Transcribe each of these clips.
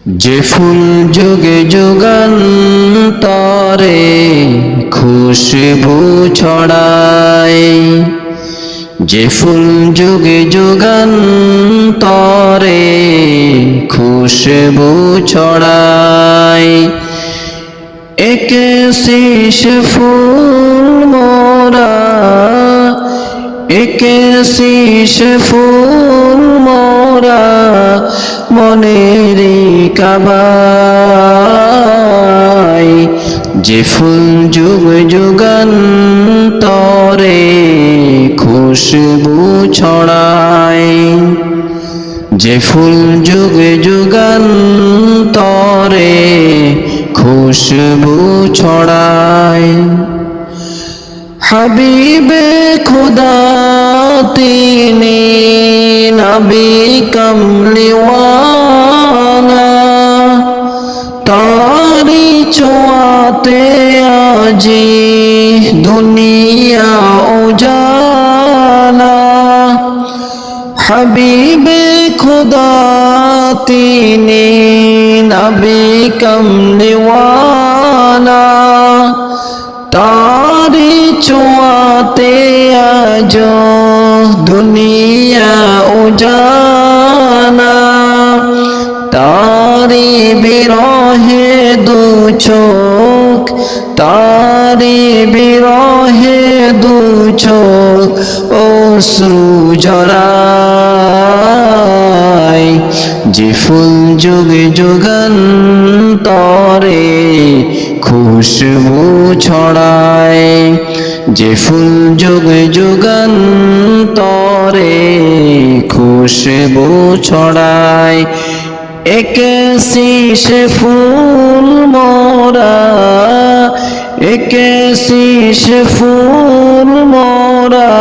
যে ফুল যুগে যুগান্তরে খুশবু ছড়ায়, যে ফুল যুগে যুগান্তরে খুশবু ছড়ায়, একে শীষ ফুল মোরা, একে শীষ ফুল মোরা মনের কাবায়। যে ফুল যুগ যুগান্তরে খুশবু ছড়ায়, যে ফুল যুগ যুগান্তরে খুশবু ছড়ায়। হাবিবে খুদা তিনি নবী কমলিওয়ালা, তারি ছোঁয়াতে আজি দুনিয়া উজালা। হাবিবে খুদা তিনি নবী কমলিওয়ালা, তারি ছোঁয়াতে আজ দুনিয়া উজালা। তারি বিরহে দু চোখ, তারি বিরহে দু চোখ অশ্রু ঝরায়। যে ফুল যুগে যুগান্তরে খুশবু ছড়ায়, যে ফুল যুগে যুগান্তরে খুশবু ছড়ায়। একে শীষ ফুল মোরা, একে শীষ ফুল মোরা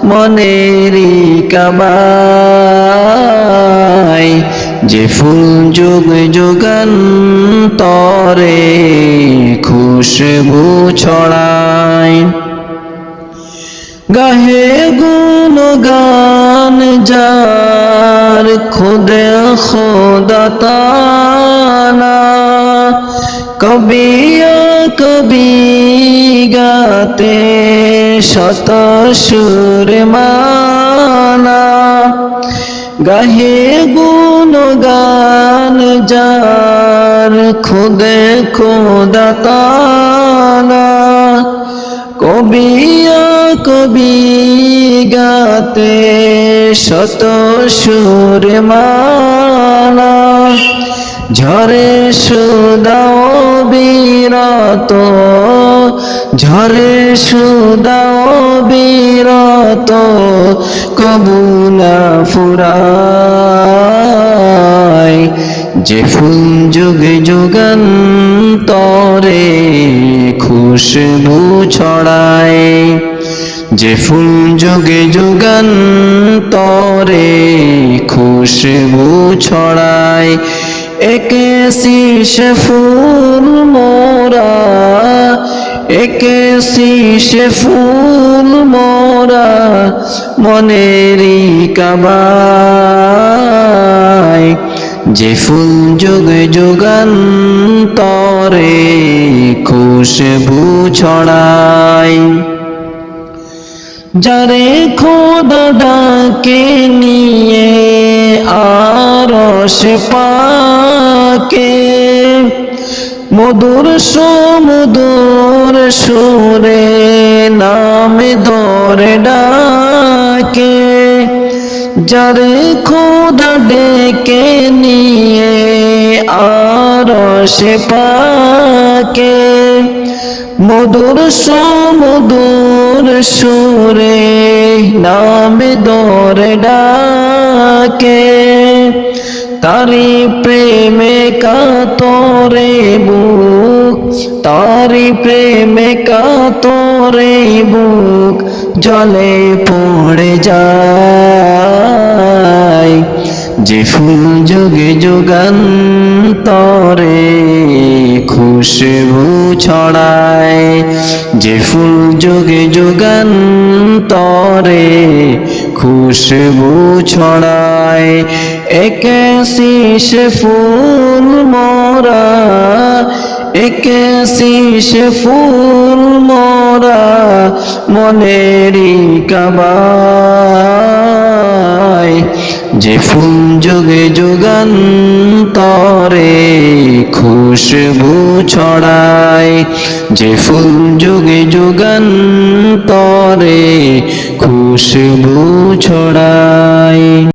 মনেরি কাবায়। যে ফুল যুগ যুগান্তরে খুশবু ছড়ায়। গাহে গুণগান যার খুদে খুদা তাআলা, কবি কবি গাতে শত সুর মালা। গাহে গুণগান যার খুদে খুদা তাআলা, কবি কবি গাতে শত সুর মালা। ঝরে সুদাও বিরত, ঝরে সুদাও বিরত কবু না ফুরায়। যে ফুল যুগে যুগান্তরে খুশবু ছড়ায়, যে ফুল যুগে যুগান্তরে খুশবু ছড়ায়। একে শীষ ফুল মোরা, একে শীষ ফুল মোরা মনেরি কাবায়। যে ফুল যুগ যুগান্তরে খুশবু ছড়ায়। যারে খোদা ডাকে নিয়ে আরশ পাকে, মধুর সমুদর সুরে নাম ধরে ডাকে। যারে খোদা ডেকে নিয়ে আরশ পাকে, মধুর সমুদর সুরে নাম ধরে ডাকে। তারি প্রেমে কাতরে বুক, তারি প্রেমে কাতরে বুক জলে পড়ে যায়। যে ফুল যুগে যুগান্তরে খুশবু ছড়ায়, যে ফুল যুগে যুগান্তরে খুশবু ছড়ায়। একেসি সে ফুল মোরা, একেসি সে ফুল মোরা মনেরই কাবায়। যে ফুল যুগে যুগান্তরে খুশবু ছড়ায়, যে ফুল যুগে যুগান্তরে খুশবু ছড়ায়।